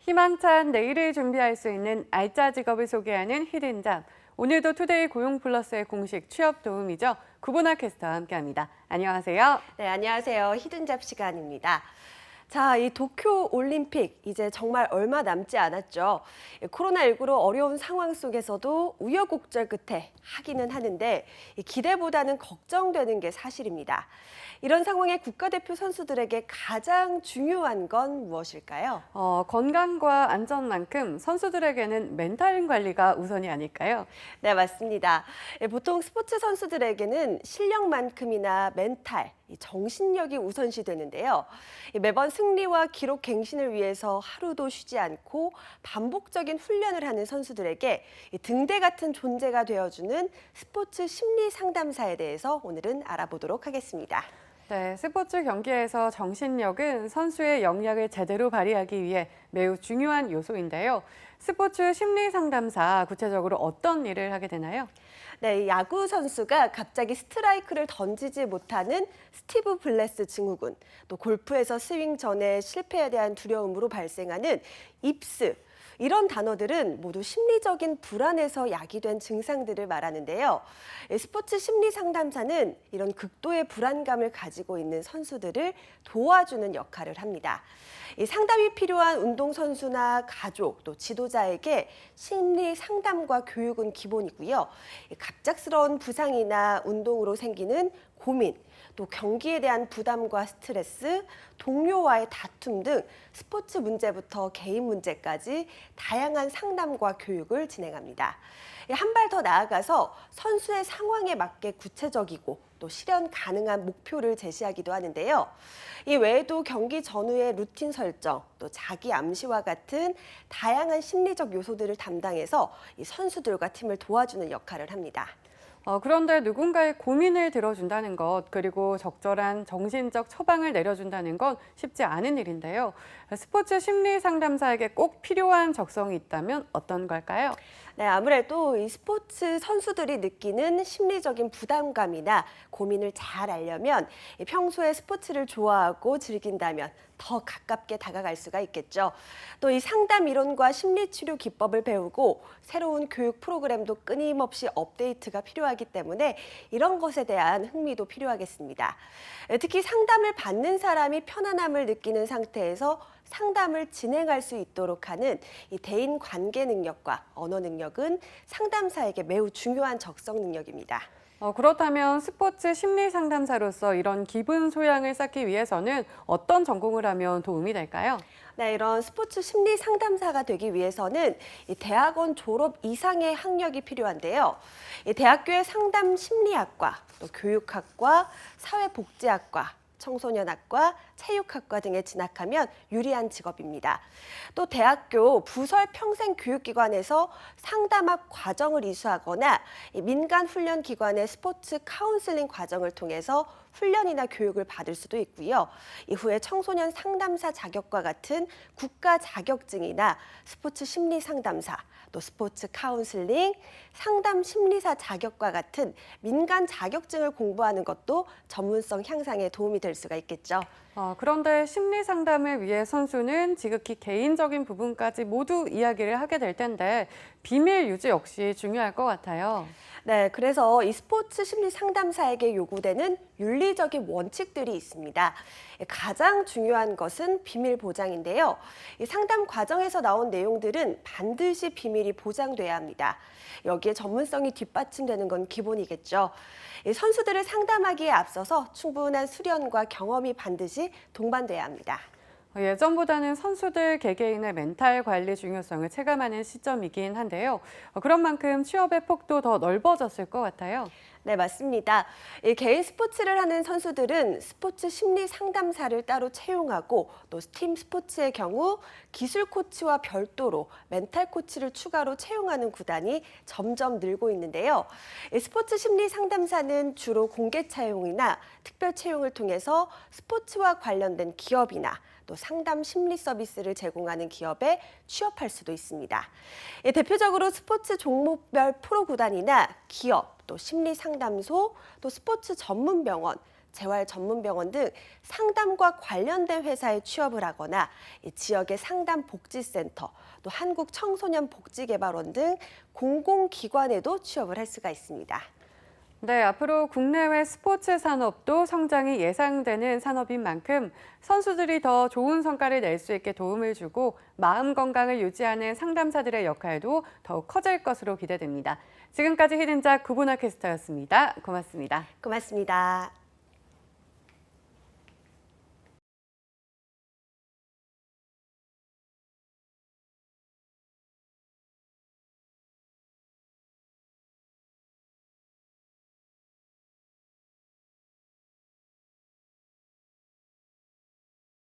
희망찬 내일을 준비할 수 있는 알짜 직업을 소개하는 히든잡. 오늘도 투데이 고용플러스의 공식 취업 도우미죠. 구보나 캐스터와 함께합니다. 안녕하세요. 네, 안녕하세요. 히든잡 시간입니다. 자, 이 도쿄 올림픽 이제 정말 얼마 남지 않았죠. 코로나19로 어려운 상황 속에서도 우여곡절 끝에 하기는 하는데 기대보다는 걱정되는 게 사실입니다. 이런 상황에 국가대표 선수들에게 가장 중요한 건 무엇일까요? 건강과 안전만큼 선수들에게는 멘탈 관리가 우선이 아닐까요? 네, 맞습니다. 보통 스포츠 선수들에게는 실력만큼이나 멘탈, 정신력이 우선시 되는데요. 매번 승리와 기록 갱신을 위해서 하루도 쉬지 않고 반복적인 훈련을 하는 선수들에게 등대 같은 존재가 되어주는 스포츠 심리 상담사에 대해서 오늘은 알아보도록 하겠습니다. 네, 스포츠 경기에서 정신력은 선수의 역량을 제대로 발휘하기 위해 매우 중요한 요소인데요. 스포츠 심리 상담사, 구체적으로 어떤 일을 하게 되나요? 네, 야구 선수가 갑자기 스트라이크를 던지지 못하는 스티브 블레스 증후군, 또 골프에서 스윙 전에 실패에 대한 두려움으로 발생하는 입스, 이런 단어들은 모두 심리적인 불안에서 야기된 증상들을 말하는데요. 스포츠 심리 상담사는 이런 극도의 불안감을 가지고 있는 선수들을 도와주는 역할을 합니다. 상담이 필요한 운동선수나 가족, 또 지도자에게 심리 상담과 교육은 기본이고요. 갑작스러운 부상이나 운동으로 생기는 고민, 또 경기에 대한 부담과 스트레스, 동료와의 다툼 등 스포츠 문제부터 개인 문제까지 다양한 상담과 교육을 진행합니다. 한 발 더 나아가서 선수의 상황에 맞게 구체적이고 또 실현 가능한 목표를 제시하기도 하는데요. 이 외에도 경기 전후의 루틴 설정, 또 자기 암시와 같은 다양한 심리적 요소들을 담당해서 이 선수들과 팀을 도와주는 역할을 합니다. 그런데 누군가의 고민을 들어준다는 것, 그리고 적절한 정신적 처방을 내려준다는 건 쉽지 않은 일인데요. 스포츠 심리 상담사에게 꼭 필요한 적성이 있다면 어떤 걸까요? 네, 아무래도 이 스포츠 선수들이 느끼는 심리적인 부담감이나 고민을 잘 알려면 평소에 스포츠를 좋아하고 즐긴다면 더 가깝게 다가갈 수가 있겠죠. 또 이 상담 이론과 심리치료 기법을 배우고 새로운 교육 프로그램도 끊임없이 업데이트가 필요하기 때문에 이런 것에 대한 흥미도 필요하겠습니다. 특히 상담을 받는 사람이 편안함을 느끼는 상태에서 상담을 진행할 수 있도록 하는 이 대인 관계 능력과 언어 능력은 상담사에게 매우 중요한 적성 능력입니다. 그렇다면 스포츠 심리 상담사로서 이런 기본 소양을 쌓기 위해서는 어떤 전공을 하면 도움이 될까요? 네, 이런 스포츠 심리 상담사가 되기 위해서는 이 대학원 졸업 이상의 학력이 필요한데요. 이 대학교의 상담 심리학과, 또 교육학과, 사회복지학과, 청소년학과, 체육학과 등에 진학하면 유리한 직업입니다. 또 대학교 부설 평생교육기관에서 상담학 과정을 이수하거나 민간 훈련기관의 스포츠 카운슬링 과정을 통해서 훈련이나 교육을 받을 수도 있고요. 이후에 청소년 상담사 자격과 같은 국가 자격증이나 스포츠 심리 상담사, 또 스포츠 카운슬링, 상담 심리사 자격과 같은 민간 자격증을 공부하는 것도 전문성 향상에 도움이 될 수가 있겠죠. 그런데 심리 상담을 위해 선수는 지극히 개인적인 부분까지 모두 이야기를 하게 될 텐데 비밀 유지 역시 중요할 것 같아요. 네, 그래서 이 스포츠 심리 상담사에게 요구되는 윤리적인 원칙들이 있습니다. 가장 중요한 것은 비밀 보장인데요. 이 상담 과정에서 나온 내용들은 반드시 비밀이 보장돼야 합니다. 여기에 전문성이 뒷받침되는 건 기본이겠죠. 이 선수들을 상담하기에 앞서서 충분한 수련과 경험이 반드시 동반돼야 합니다. 예전보다는 선수들 개개인의 멘탈 관리 중요성을 체감하는 시점이긴 한데요. 그런 만큼 취업의 폭도 더 넓어졌을 것 같아요. 네, 맞습니다. 이 개인 스포츠를 하는 선수들은 스포츠 심리 상담사를 따로 채용하고 또 팀 스포츠의 경우 기술 코치와 별도로 멘탈 코치를 추가로 채용하는 구단이 점점 늘고 있는데요. 이 스포츠 심리 상담사는 주로 공개 채용이나 특별 채용을 통해서 스포츠와 관련된 기업이나 또 상담 심리 서비스를 제공하는 기업에 취업할 수도 있습니다. 대표적으로 스포츠 종목별 프로 구단이나 기업, 또 심리 상담소, 또 스포츠 전문 병원, 재활전문병원 등 상담과 관련된 회사에 취업을 하거나 이 지역의 상담복지센터, 또 한국청소년복지개발원 등 공공기관에도 취업을 할 수가 있습니다. 네, 앞으로 국내외 스포츠 산업도 성장이 예상되는 산업인 만큼 선수들이 더 좋은 성과를 낼 수 있게 도움을 주고 마음 건강을 유지하는 상담사들의 역할도 더욱 커질 것으로 기대됩니다. 지금까지 히든작 구본아 캐스터였습니다. 고맙습니다. 고맙습니다.